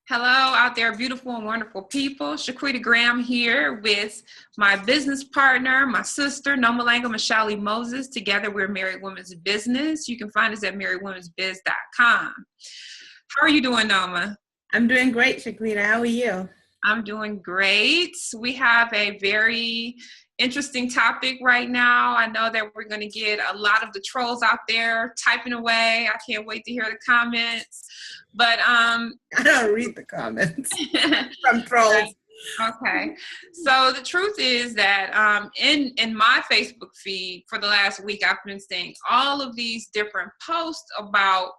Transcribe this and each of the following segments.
Hello out there, beautiful and wonderful people. Shaquita Graham here with my business partner, my sister, Nomalanga Mhlauli-Moses. Together, we're Married Women's Business. You can find us at marriedwomensbiz.com. How are you doing, Noma? I'm doing great, Shaquita. How are you? I'm doing great. We have a very interesting topic right now. I know that we're going to get a lot of the trolls out there typing away. I can't wait to hear the comments. But I don't read the comments from trolls. Okay. So the truth is that in my Facebook feed for the last week, I've been seeing all of these different posts about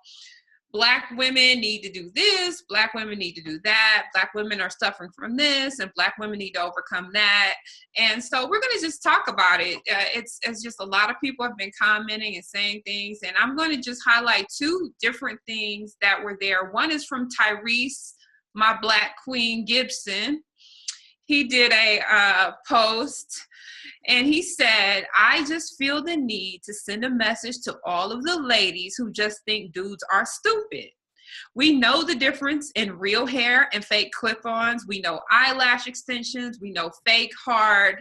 Black women need to do this, Black women need to do that, Black women are suffering from this, and Black women need to overcome that. And so we're going to just talk about it. It's just a lot of people have been commenting and saying things, and I'm going to just highlight two different things that were there. One is from Tyrese, my Black Queen Gibson. He did a post, and he said, I just feel the need to send a message to all of the ladies who just think dudes are stupid. We know the difference in real hair and fake clip-ons. We know eyelash extensions. We know fake hard,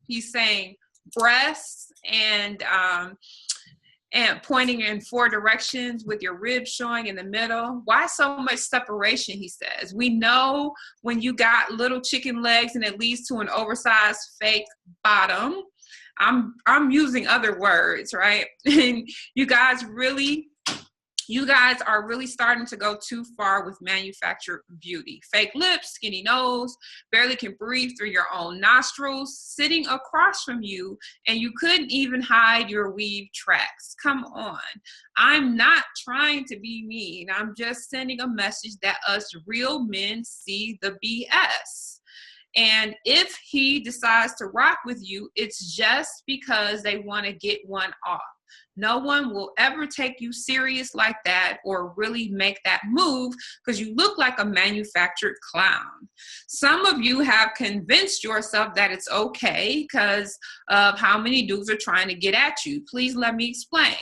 he's saying, breasts and pointing in four directions with your ribs showing in the middle. Why so much separation, he says. We know when you got little chicken legs and it leads to an oversized fake bottom. I'm using other words, right? And you guys are really starting to go too far with manufactured beauty. Fake lips, skinny nose, barely can breathe through your own nostrils, sitting across from you, and you couldn't even hide your weave tracks. Come on. I'm not trying to be mean. I'm just sending a message that us real men see the BS. And if he decides to rock with you, it's just because they want to get one off. No one will ever take you serious like that or really make that move because you look like a manufactured clown. Some of you have convinced yourself that it's okay because of how many dudes are trying to get at you. Please let me explain.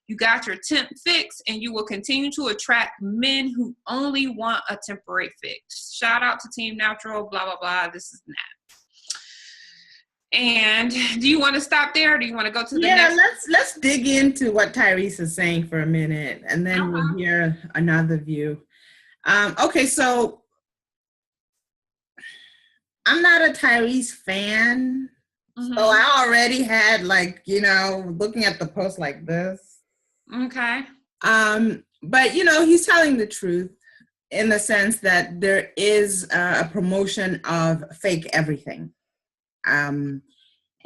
You got your temp fix and you will continue to attract men who only want a temporary fix. Shout out to Team Natural, blah, blah, blah. This is Nat. And do you want to stop there or do you want to go to the next? Let's dig into what Tyrese is saying for a minute and then we'll hear another view. Okay, so I'm not a Tyrese fan. Mm-hmm. So I already had looking at the post like this. Okay. But he's telling the truth in the sense that there is a promotion of fake everything.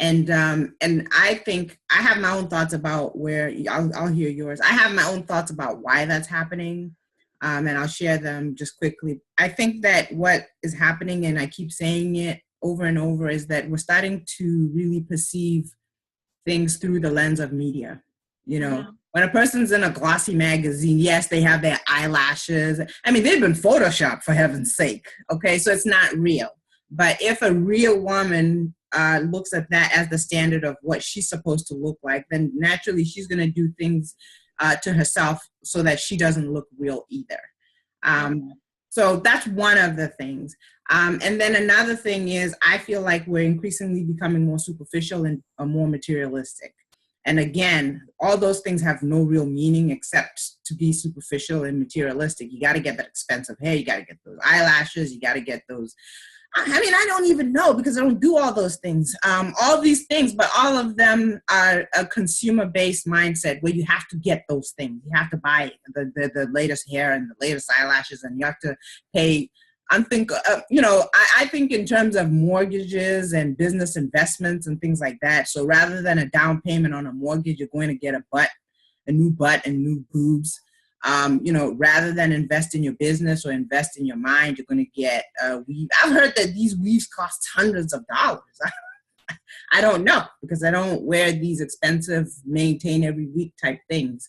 And I think I have my own thoughts about where I'll hear yours. I have my own thoughts about why that's happening. And I'll share them just quickly. I think that what is happening, and I keep saying it over and over, is that we're starting to really perceive things through the lens of media. When a person's in a glossy magazine, yes, they have their eyelashes. I mean, they've been photoshopped, for heaven's sake. Okay, so it's not real. But if a real woman looks at that as the standard of what she's supposed to look like, then naturally she's going to do things to herself so that she doesn't look real either. So that's one of the things. And then another thing is I feel like we're increasingly becoming more superficial and more materialistic. And again, all those things have no real meaning except to be superficial and materialistic. You got to get that expensive hair. You got to get those eyelashes. You got to get those. I mean, I don't even know because I don't do all those things, all these things, but all of them are a consumer-based mindset where you have to get those things. You have to buy the latest hair and the latest eyelashes, and you have to pay. I think in terms of mortgages and business investments and things like that. So rather than a down payment on a mortgage, you're going to get a new butt and new boobs. Rather than invest in your business or invest in your mind, you're going to get a weave. I've heard that these weaves cost hundreds of dollars. I don't know because I don't wear these expensive, maintain every week type things.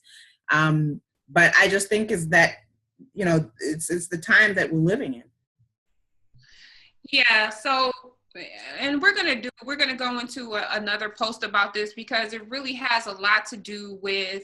But I just think is that, it's the time that we're living in. Yeah. So, and we're going to go into another post about this because it really has a lot to do with,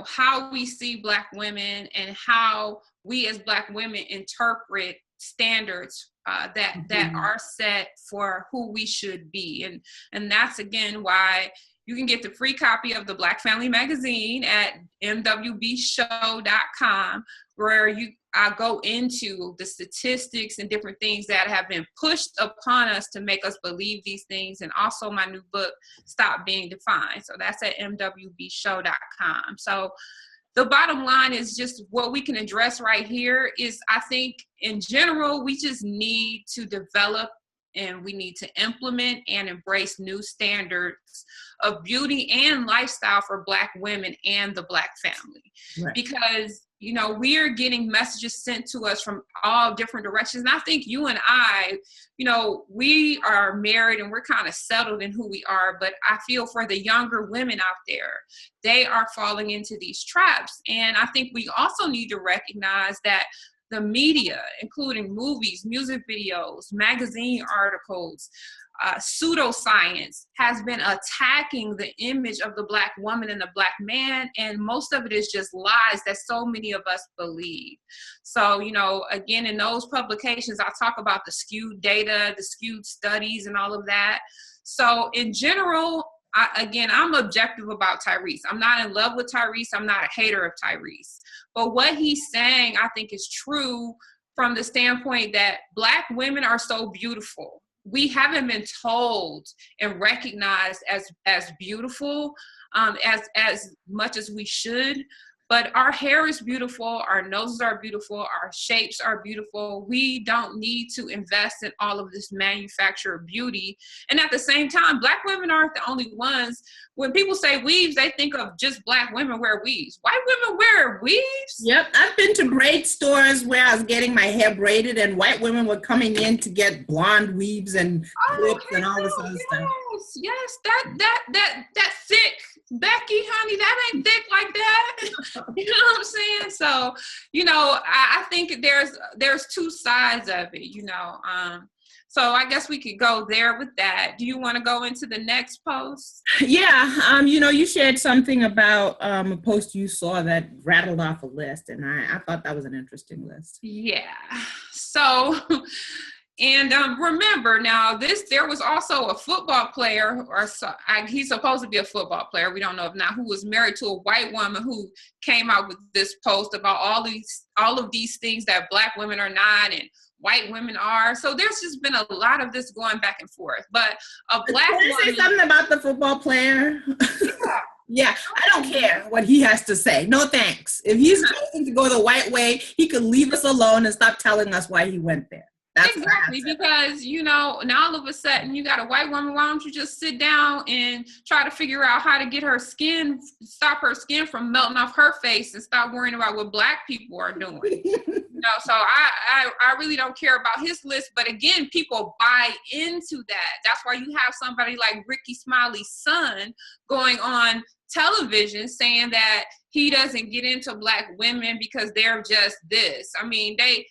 how we see Black women and how we as Black women interpret standards that are set for who we should be. And that's, again, why you can get the free copy of the Black Family Magazine at MWBshow.com, where I go into the statistics and different things that have been pushed upon us to make us believe these things. And also my new book, Stop Being Defined. So that's at MWBshow.com. So the bottom line is just what we can address right here is, I think in general, we just need to develop and we need to implement and embrace new standards of beauty and lifestyle for Black women and the Black family. Right. Because, you know, we are getting messages sent to us from all different directions. And I think you and I, you know, we are married and we're kind of settled in who we are. But I feel for the younger women out there, they are falling into these traps. And I think we also need to recognize that the media, including movies, music videos, magazine articles, pseudoscience, has been attacking the image of the Black woman and the Black man, and most of it is just lies that so many of us believe. So, you know, again, in those publications, I talk about the skewed data, the skewed studies, and all of that. So in general, I'm objective about Tyrese. I'm not in love with Tyrese. I'm not a hater of Tyrese. But what he's saying, I think, is true from the standpoint that Black women are so beautiful. We haven't been told and recognized as beautiful as much as we should. But our hair is beautiful, our noses are beautiful, our shapes are beautiful. We don't need to invest in all of this manufactured beauty. And at the same time, Black women aren't the only ones. When people say weaves, they think of just Black women wear weaves. White women wear weaves? Yep, I've been to braid stores where I was getting my hair braided and white women were coming in to get blonde weaves and clips and all this other stuff. Yes, that thick, Becky, honey, that ain't thick like that. You know what I'm saying? So, you know, I think there's two sides of it, you know. So I guess we could go there with that. Do you want to go into the next post? Yeah, you know, you shared something about a post you saw that rattled off a list, and I thought that was an interesting list. Yeah. So, and remember now, there was also a football player, he's supposed to be a football player, we don't know if not, who was married to a white woman who came out with this post about all of these things that Black women are not and white women are. So there's just been a lot of this going back and forth. But a Black woman... Can I say something about the football player? Yeah. Yeah, I don't care what he has to say. No thanks. If he's choosing to go the white way, he could leave us alone and stop telling us why he went there. That's exactly, because, you know, now all of a sudden you got a white woman, why don't you just sit down and try to figure out how to get her skin, stop her skin from melting off her face and stop worrying about what Black people are doing. You know, so I really don't care about his list, but again, people buy into that. That's why you have somebody like Ricky Smiley's son going on television saying that he doesn't get into Black women because they're just this. I mean, they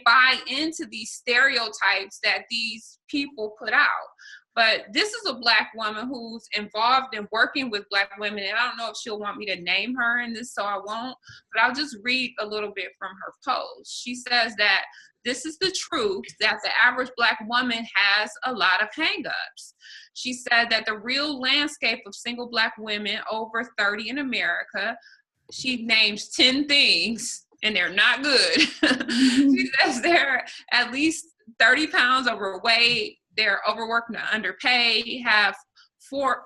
buy into these stereotypes that these people put out. But this is a Black woman who's involved in working with Black women, and I don't know if she'll want me to name her in this, so I won't, but I'll just read a little bit from her post. She says that this is the truth, that the average Black woman has a lot of hangups. She said that the real landscape of single Black women over 30 in America, she names 10 things, and they're not good. She says they're at least 30 pounds overweight, they're overworked and underpaid, have poor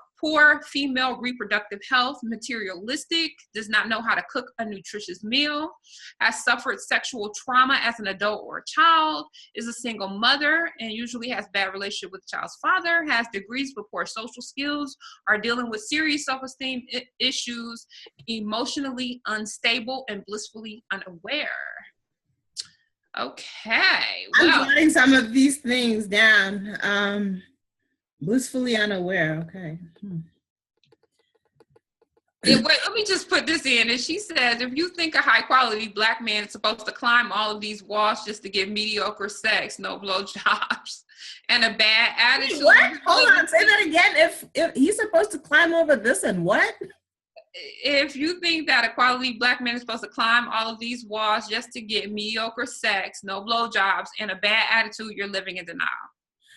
female reproductive health, materialistic, does not know how to cook a nutritious meal, has suffered sexual trauma as an adult or a child, is a single mother, and usually has bad relationship with the child's father, has degrees but poor social skills, are dealing with serious self-esteem issues, emotionally unstable, and blissfully unaware. Okay. I'm jotting some of these things down. Blissfully unaware. Okay. Wait, let me just put this in. And she says, if you think a high quality Black man is supposed to climb all of these walls just to get mediocre sex, no blowjobs, and a bad attitude. Wait, what? Hold on. Say that again. If he's supposed to climb over this and what? if you think that a quality Black man is supposed to climb all of these walls just to get mediocre sex, no blowjobs, and a bad attitude, you're living in denial.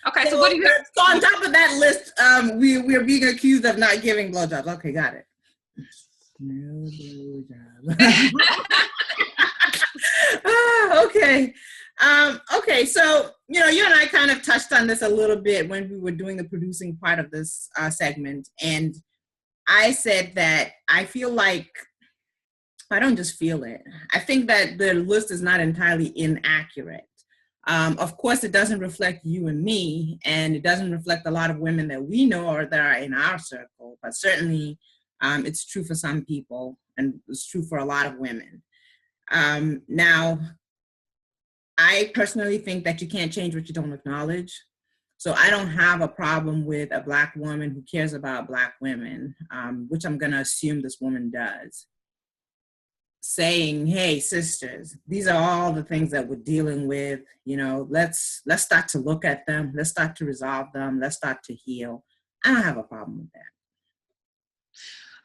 Okay, so what do you have? So on top of that list, we are being accused of not giving blowjobs. Okay, got it. No blowjobs. Okay. Okay, so, you know, you and I kind of touched on this a little bit when we were doing the producing part of this segment. And I said that I feel like, I don't just feel it. I think that the list is not entirely inaccurate. Of course, it doesn't reflect you and me, and it doesn't reflect a lot of women that we know or that are in our circle, but certainly it's true for some people, and it's true for a lot of women. Now, I personally think that you can't change what you don't acknowledge. So I don't have a problem with a Black woman who cares about Black women, which I'm gonna assume this woman does, saying, hey, sisters, these are all the things that we're dealing with. You know, let's start to look at them. Let's start to resolve them. Let's start to heal. I don't have a problem with that.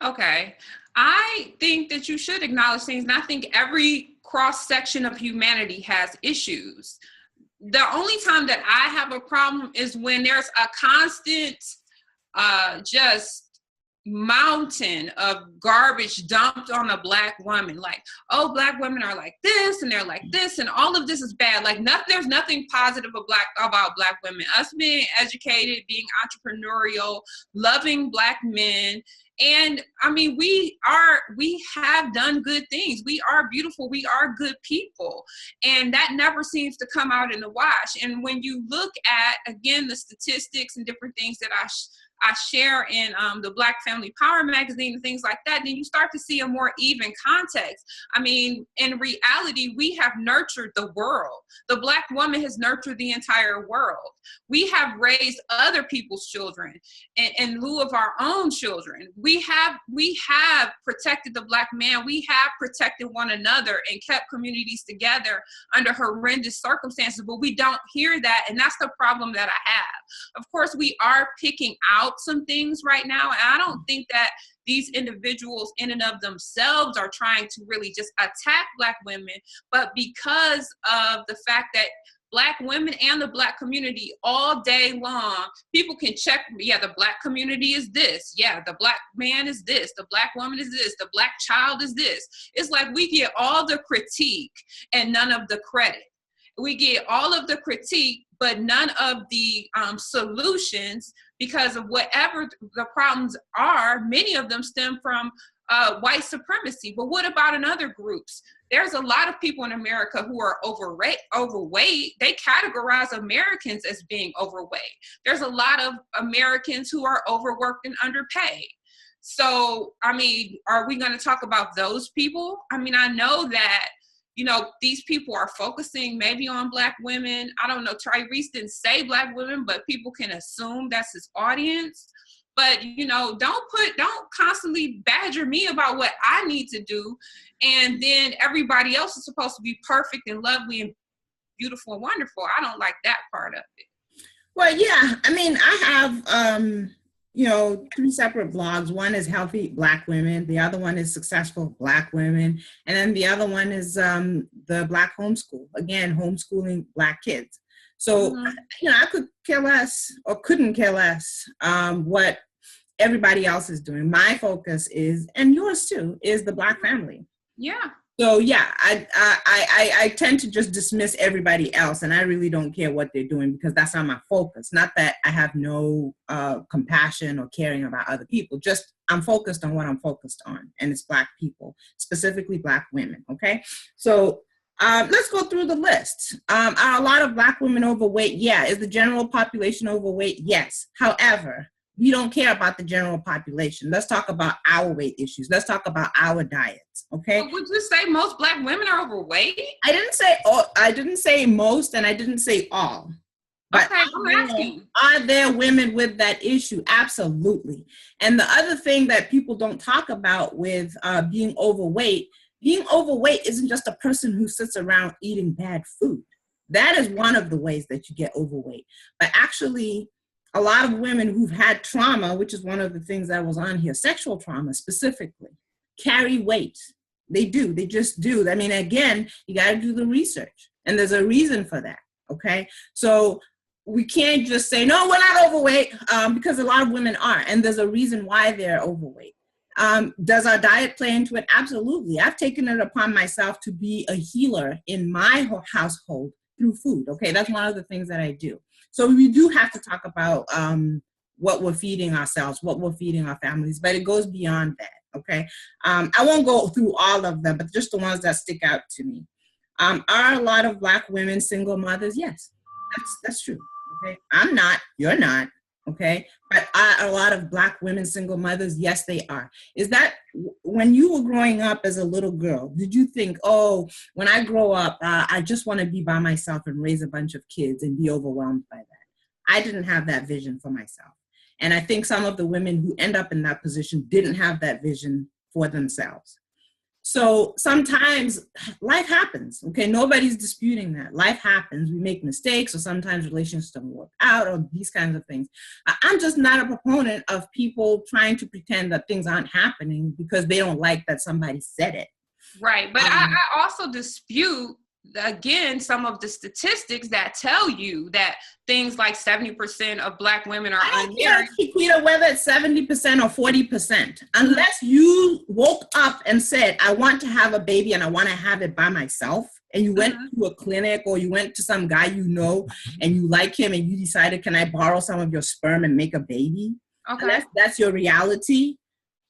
Okay. I think that you should acknowledge things, and I think every cross-section of humanity has issues. The only time that I have a problem is when there's a constant just mountain of garbage dumped on a Black woman. Like, oh, Black women are like this and they're like this, and all of this is bad. Like, there's nothing positive about Black women. Us being educated, being entrepreneurial, loving Black men. And I mean, we have done good things. We are beautiful. We are good people. And that never seems to come out in the wash. And when you look at, again, the statistics and different things that I share in the Black Family Power magazine and things like that, then you start to see a more even context. I mean, in reality, we have nurtured the world. The Black woman has nurtured the entire world. We have raised other people's children in lieu of our own children. We have protected the Black man. We have protected one another and kept communities together under horrendous circumstances, but we don't hear that, and that's the problem that I have. Of course, we are picking out some things right now, and I don't think that these individuals in and of themselves are trying to really just attack Black women, but because of the fact that Black women and the Black community all day long, people can check, yeah, the Black community is this, yeah, the Black man is this, the Black woman is this, the Black child is this. It's like we get all the critique and none of the credit. We get all of the critique, but none of the solutions, because of whatever the problems are. Many of them stem from white supremacy. But what about in other groups? There's a lot of people in America who are overweight. They categorize Americans as being overweight. There's a lot of Americans who are overworked and underpaid. So, I mean, are we going to talk about those people? I mean, I know that, you know, these people are focusing maybe on Black women. I don't know, Tyrese didn't say Black women, but people can assume that's his audience. But, you know, don't constantly badger me about what I need to do. And then everybody else is supposed to be perfect and lovely and beautiful and wonderful. I don't like that part of it. Well, yeah, I mean, I have, you know, 3 separate blogs. One is Healthy Black Women. The other one is Successful Black Women. And then the other one is the Black Homeschool. Again, homeschooling Black kids. So, you know, I could care less or couldn't care less what everybody else is doing. My focus is, and yours too, is the Black family. Yeah. So yeah, I tend to just dismiss everybody else, and I really don't care what they're doing because that's not my focus. Not that I have no compassion or caring about other people, just I'm focused on what I'm focused on, and it's Black people, specifically Black women, okay? So let's go through the list. Are a lot of Black women overweight? Yeah. Is the general population overweight? Yes. However, we don't care about the general population. Let's talk about our weight issues. Let's talk about our diets, okay? But would you say most Black women are overweight? I didn't say all, I didn't say most, and I didn't say all. But okay, I'm asking. Are there women with that issue? Absolutely. And the other thing that people don't talk about with being overweight isn't just a person who sits around eating bad food. That is one of the ways that you get overweight. But actually, a lot of women who've had trauma, which is one of the things that was on here, sexual trauma specifically, carry weight. They do. They just do. I mean, again, you got to do the research, and there's a reason for that. Okay. So we can't just say, no, we're not overweight, because a lot of women are, and there's a reason why they're overweight. Does our diet play into it? Absolutely. I've taken it upon myself to be a healer in my household through food. Okay. That's one of the things that I do. So we do have to talk about what we're feeding ourselves, what we're feeding our families, but it goes beyond that. Okay. I won't go through all of them, but just the ones that stick out to me. Are a lot of Black women single mothers? Yes, that's true. Okay. I'm not, you're not. Okay. But are a lot of Black women single mothers? Yes, they are. Is that when you were growing up as a little girl, did you think, oh, when I grow up, I just want to be by myself and raise a bunch of kids and be overwhelmed by that? I didn't have that vision for myself. And I think some of the women who end up in that position didn't have that vision for themselves. So sometimes life happens, okay? Nobody's disputing that. Life happens. We make mistakes, or sometimes relationships don't work out, or these kinds of things. I'm just not a proponent of people trying to pretend that things aren't happening because they don't like that somebody said it. Right. But I also dispute, again, some of the statistics that tell you that things like 70% of Black women are unmarried. Shaquita, whether it's 70% or 40%, unless you woke up and said, I want to have a baby and I want to have it by myself, and you went to a clinic or you went to some guy you know and you like him and you decided, can I borrow some of your sperm and make a baby? Okay. That's your reality.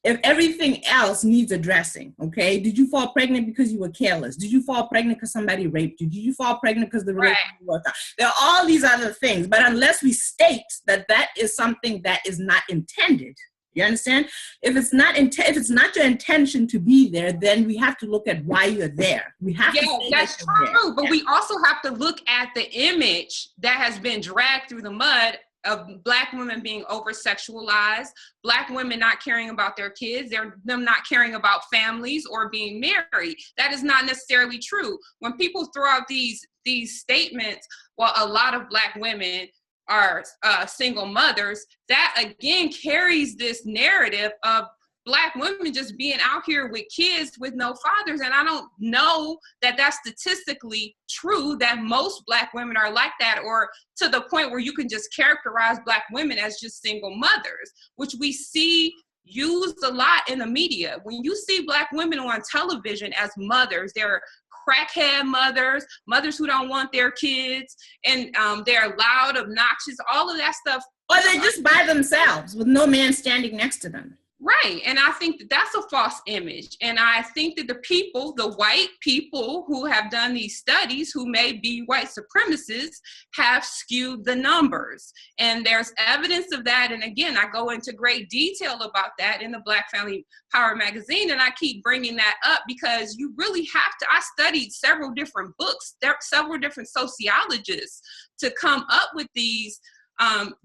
If everything else needs addressing, okay? Did you fall pregnant because you were careless? Did you fall pregnant because somebody raped you? Did you fall pregnant because the relationship worked out? There are all these other things, but unless we state that that is something that is not intended, you understand? If it's not your intention to be there, then we have to look at why you're there. We have to say that's true, but we also have to look at the image that has been dragged through the mud of Black women being over-sexualized, Black women not caring about their kids, them not caring about families or being married. That is not necessarily true. When people throw out these statements, well, a lot of Black women are single mothers, that again carries this narrative of Black women just being out here with kids with no fathers. And I don't know that that's statistically true, that most Black women are like that, or to the point where you can just characterize Black women as just single mothers, which we see used a lot in the media. When you see Black women on television as mothers, they're crackhead mothers, mothers who don't want their kids, and they're loud, obnoxious, all of that stuff. Or they're just by themselves with no man standing next to them. Right. And I think that's a false image. And I think that the white people who have done these studies, who may be white supremacists, have skewed the numbers. And there's evidence of that. And again, I go into great detail about that in the Black Family Power magazine. And I keep bringing that up because you really have to, I studied several different books, several different sociologists to come up with these,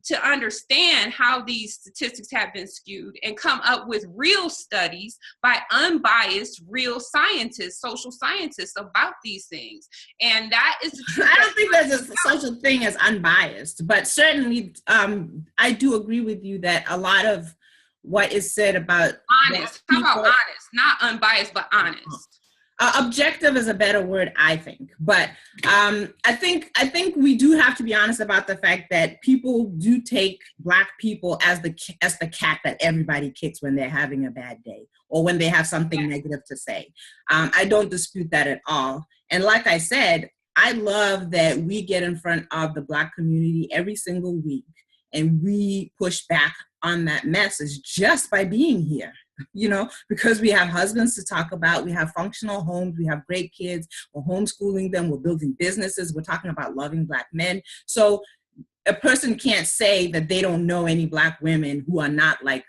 to understand how these statistics have been skewed, and come up with real studies by unbiased, real scientists, social scientists about these things. And that is, I don't think there's such a thing as unbiased, but certainly I do agree with you that a lot of what is said about honest, how about honest, not unbiased, but honest. Objective is a better word, I think. But I think we do have to be honest about the fact that people do take Black people as the cat that everybody kicks when they're having a bad day or when they have something negative to say. I don't dispute that at all. And like I said, I love that we get in front of the Black community every single week and we push back on that message just by being here. You know, because we have husbands to talk about, we have functional homes, we have great kids, we're homeschooling them, we're building businesses, we're talking about loving Black men. So a person can't say that they don't know any Black women who are not like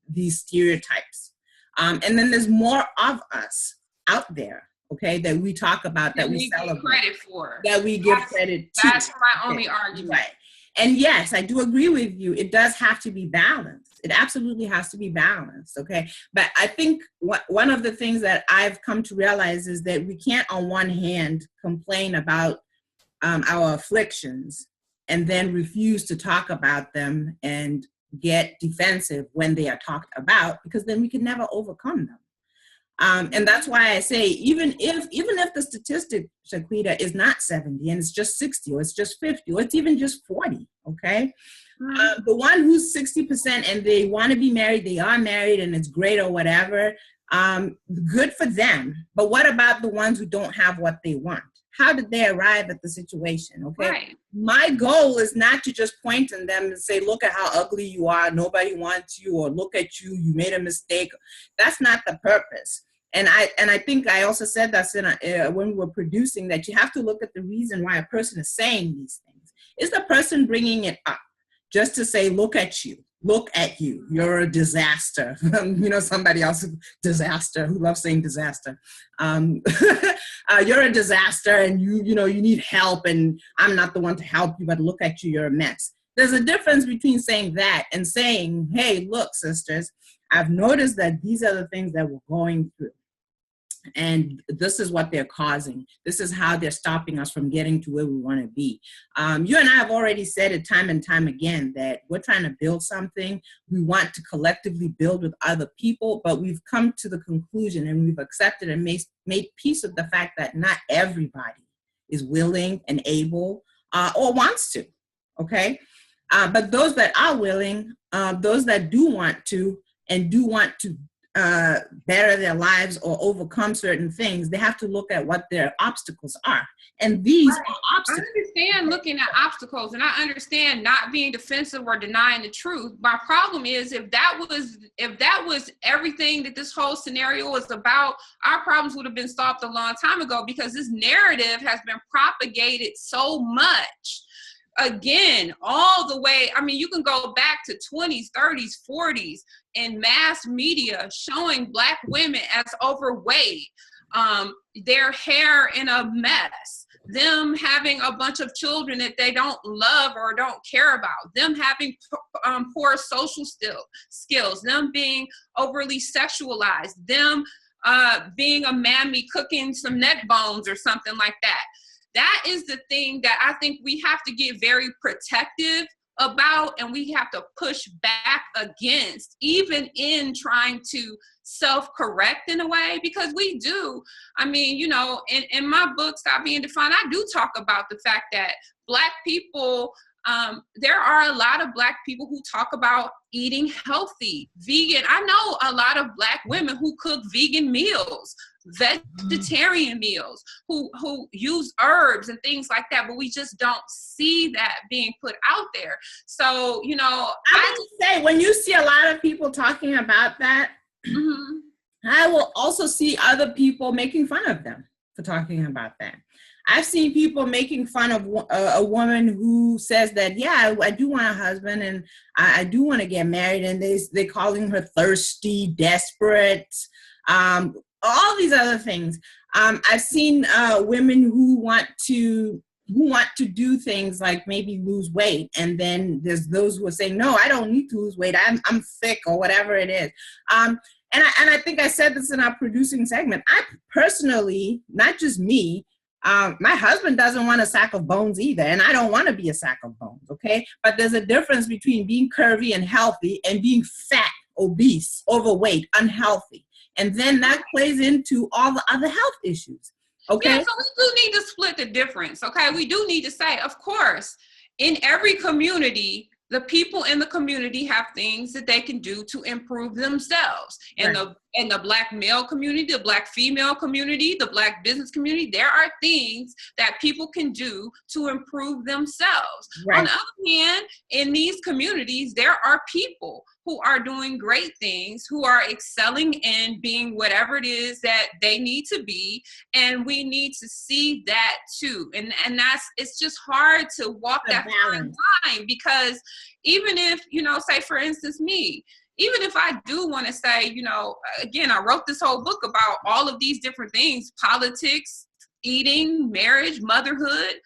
these stereotypes. And then there's more of us out there, okay, that we talk about, that we celebrate, give credit for, that we give credit to. That's my only argument. Right. And yes, I do agree with you. It does have to be balanced. It absolutely has to be balanced, okay? But I think one of the things that I've come to realize is that we can't, on one hand, complain about our afflictions and then refuse to talk about them and get defensive when they are talked about, because then we can never overcome them. And that's why I say, even if the statistic, Shaquita, is not 70 and it's just 60 or it's just 50 or it's even just 40, okay? The one who's 60% and they want to be married, they are married and it's great or whatever, good for them. But what about the ones who don't have what they want? How did they arrive at the situation, okay? Right. My goal is not to just point at them and say, look at how ugly you are, nobody wants you, or look at you, you made a mistake. That's not the purpose. And I think I also said that when we were producing, that you have to look at the reason why a person is saying these things. Is the person bringing it up just to say, look at you, you're a disaster? Somebody else, disaster, who loves saying disaster. You're a disaster and you need help and I'm not the one to help you, but look at you, you're a mess. There's a difference between saying that and saying, hey, look, sisters, I've noticed that these are the things that we're going through. And this is what they're causing. This is how they're stopping us from getting to where we want to be. You and I have already said it time and time again that we're trying to build something. We want to collectively build with other people, but we've come to the conclusion and we've accepted and made peace with the fact that not everybody is willing and able or wants to, okay? But those that are willing, those that do want to and do want to better their lives or overcome certain things, they have to look at what their obstacles are. And these are obstacles. I understand looking at obstacles, and I understand not being defensive or denying the truth. My problem is if that was everything that this whole scenario was about, our problems would have been solved a long time ago, because this narrative has been propagated so much. Again, all the way, I mean, you can go back to 20s, 30s, 40s in mass media showing Black women as overweight, their hair in a mess, them having a bunch of children that they don't love or don't care about, them having poor social skills, them being overly sexualized, them being a mammy cooking some neck bones or something like that. That is the thing that I think we have to get very protective about, and we have to push back against, even in trying to self-correct in a way, because we do. I mean, in my book, Stop Being Defined, I do talk about the fact that Black people, there are a lot of Black people who talk about eating healthy, vegan. I know a lot of Black women who cook vegan meals, vegetarian meals, who use herbs and things like that, but we just don't see that being put out there. So, I would say when you see a lot of people talking about that, I will also see other people making fun of them for talking about that. I've seen people making fun of a woman who says that, yeah, I do want a husband and I do want to get married, and they're calling her thirsty, desperate, all these other things. I've seen women who want to do things like maybe lose weight, and then there's those who are saying, no, I don't need to lose weight, I'm thick, or whatever it is. And I think I said this in our producing segment. I personally, not just me, my husband doesn't want a sack of bones either, and I don't want to be a sack of bones, okay? But there's a difference between being curvy and healthy and being fat, obese, overweight, unhealthy. And then that plays into all the other health issues, okay? Yeah, so we do need to split the difference, okay? We do need to say, of course, in every community, the people in the community have things that they can do to improve themselves. In the Black male community, the Black female community, the Black business community, there are things that people can do to improve themselves. Right. On the other hand, in these communities, there are people who are doing great things, who are excelling in being whatever it is that they need to be, and we need to see that too. And it's just hard to walk that fine line, because even if, say for instance me, even if I do want to say, again, I wrote this whole book about all of these different things, politics, eating, marriage, motherhood.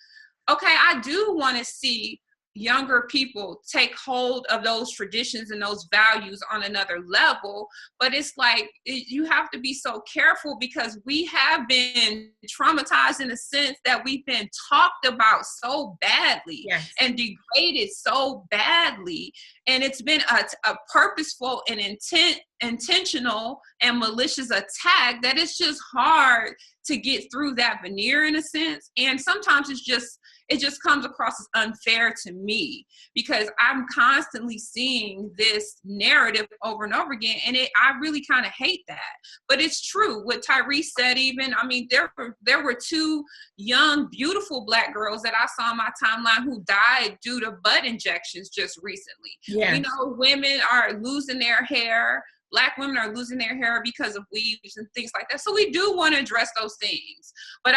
Okay, I do want to see younger people take hold of those traditions and those values on another level. But it's like, you have to be so careful, because we have been traumatized in a sense that we've been talked about so badly, yes, and degraded so badly. And it's been a purposeful and intentional and malicious attack that it's just hard to get through that veneer, in a sense. And sometimes it just comes across as unfair to me, because I'm constantly seeing this narrative over and over again, and I really kind of hate that. But it's true what Tyrese said. Even, I mean, there were two young, beautiful Black girls that I saw on my timeline who died due to butt injections just recently. yes. We know women are losing their hair. Black women are losing their hair because of weaves and things like that. So we do want to address those things. But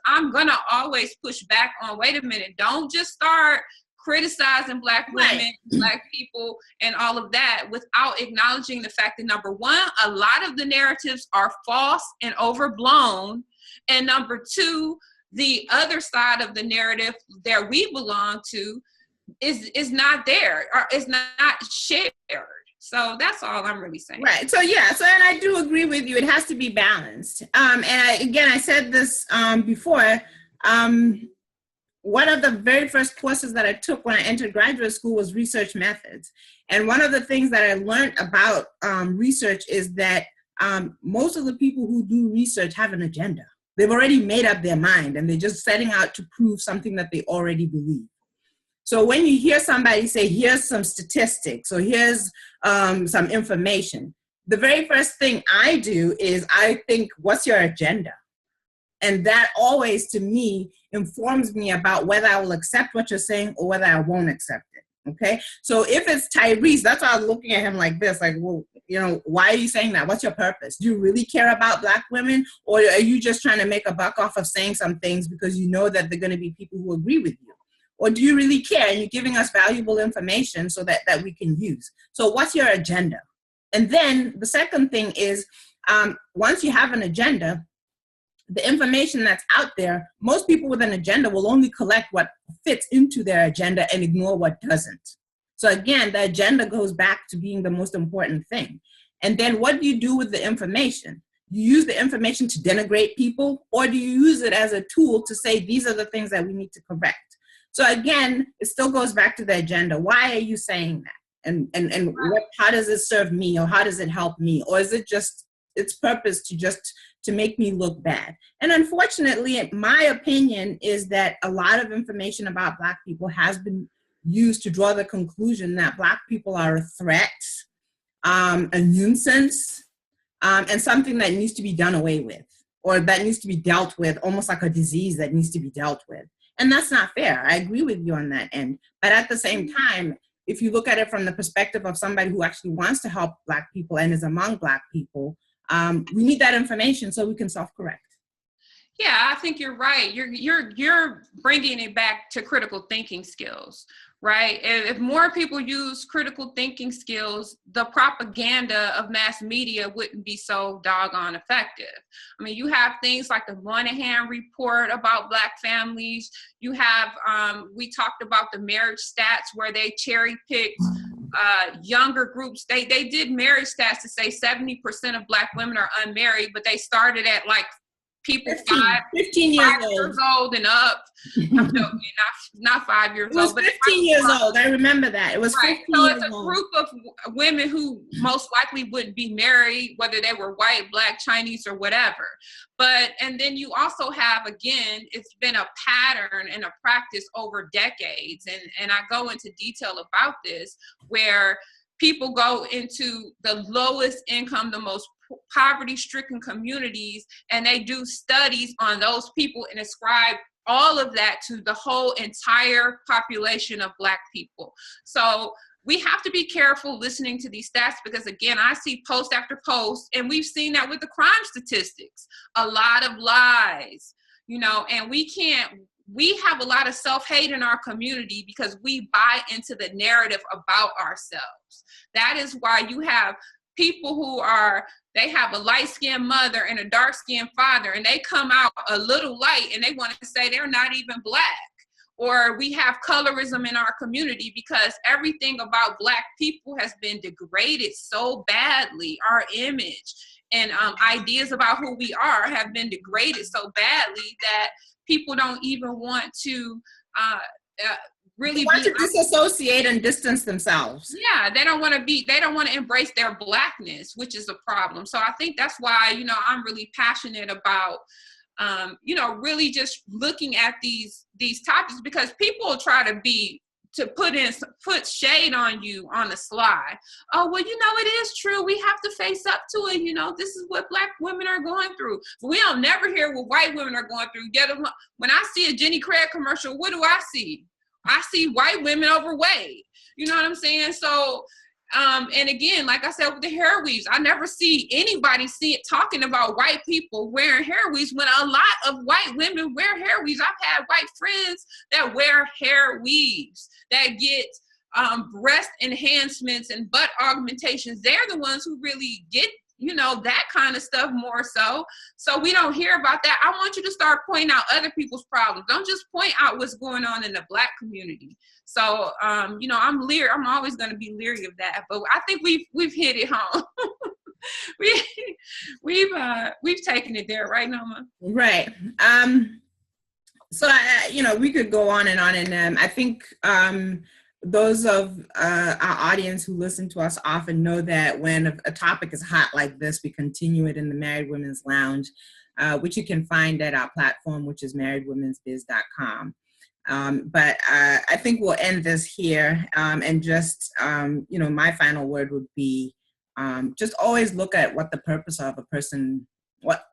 I'm going to always push back on, wait a minute, don't just start criticizing Black women, right, Black people, and all of that without acknowledging the fact that, number one, a lot of the narratives are false and overblown. And number two, the other side of the narrative that we belong to is not there, or is not shared. So that's all I'm really saying. Right. So yeah. So, and I do agree with you. It has to be balanced. And I said this before. One of the very first courses that I took when I entered graduate school was research methods. And one of the things that I learned about research is that most of the people who do research have an agenda. They've already made up their mind, and they're just setting out to prove something that they already believe. So when you hear somebody say, here's some statistics, or here's some information, the very first thing I do is I think, what's your agenda? And that always, to me, informs me about whether I will accept what you're saying or whether I won't accept it, okay? So if it's Tyrese, that's why I was looking at him like this, like, well, you know, why are you saying that? What's your purpose? Do you really care about Black women? Or are you just trying to make a buck off of saying some things because you know that they're going to be people who agree with you? Or do you really care? And you're giving us valuable information so that we can use. So what's your agenda? And then the second thing is, once you have an agenda, the information that's out there, most people with an agenda will only collect what fits into their agenda and ignore what doesn't. So again, the agenda goes back to being the most important thing. And then what do you do with the information? You use the information to denigrate people, or do you use it as a tool to say, these are the things that we need to correct? So again, it still goes back to the agenda. Why are you saying that? And how does it serve me, or how does it help me? Or is it just its purpose to make me look bad? And unfortunately, my opinion is that a lot of information about Black people has been used to draw the conclusion that Black people are a threat, a nuisance, and something that needs to be done away with, or that needs to be dealt with, almost like a disease that needs to be dealt with. And that's not fair. I agree with you on that end. But at the same time, if you look at it from the perspective of somebody who actually wants to help Black people and is among Black people, we need that information so we can self-correct. Yeah, I think you're right. You're bringing it back to critical thinking skills, right? If more people use critical thinking skills, the propaganda of mass media wouldn't be so doggone effective. I mean, you have things like the Moynihan report about Black families. You have, we talked about the marriage stats where they cherry picked younger groups. They did marriage stats to say 70% of Black women are unmarried, but they started at like people 15 years old and up. I'm joking, not 5 years old. It was 15 years old. I remember that. It was 15 so years old. it's a group of women who most likely wouldn't be married, whether they were white, Black, Chinese, or whatever. And then you also have, again, it's been a pattern and a practice over decades. And I go into detail about this, where people go into the lowest income, the most poverty-stricken communities, and they do studies on those people and ascribe all of that to the whole entire population of Black people. So we have to be careful listening to these stats, because again, I see post after post, and we've seen that with the crime statistics, a lot of lies, you know, and we have a lot of self-hate in our community because we buy into the narrative about ourselves. That is why you have people who they have a light-skinned mother and a dark-skinned father, and they come out a little light and they want to say they're not even Black. or we have colorism in our community because everything about Black people has been degraded so badly. Our image and ideas about who we are have been degraded so badly that people don't even want to really want to disassociate and distance themselves. Yeah, they don't want to embrace their Blackness, which is a problem. So I think that's why, you know, I'm really passionate about you know, really just looking at these topics, because people try to put shade on you on the sly. Oh, well, you know, it is true. We have to face up to it. You know, this is what Black women are going through. We don't never hear what white women are going through. When I see a Jenny Craig commercial, what do I see? I see white women overweight. You know what I'm saying? So, and again, like I said, with the hair weaves, I never see anybody talking about white people wearing hair weaves when a lot of white women wear hair weaves. I've had white friends that wear hair weaves, that get breast enhancements and butt augmentations. They're the ones who really get, you know, that kind of stuff more so. So we don't hear about that. I want you to start pointing out other people's problems. Don't just point out what's going on in the Black community. So, you know, I'm always going to be leery of that. But I think we've hit it home. We've taken it there, right, Noma? Right. So, you know, we could go on, and I think those of our audience who listen to us often know that when a topic is hot like this, we continue it in the Married Women's Lounge, which you can find at our platform, which is marriedwomensbiz.com. But I think we'll end this here, and just, you know, my final word would be just always look at what the purpose of a person, what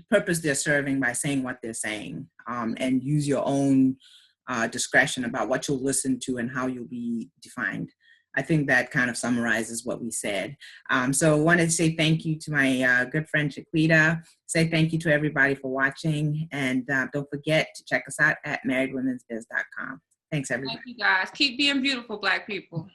purpose they're serving by saying what they're saying, and use your own discretion about what you'll listen to and how you'll be defined. I think that kind of summarizes what we said. So I wanted to say thank you to my good friend Shaquita, say thank you to everybody for watching, and don't forget to check us out at marriedwomensbiz.com. Thanks, everybody. Thank you, guys. Keep being beautiful, Black people.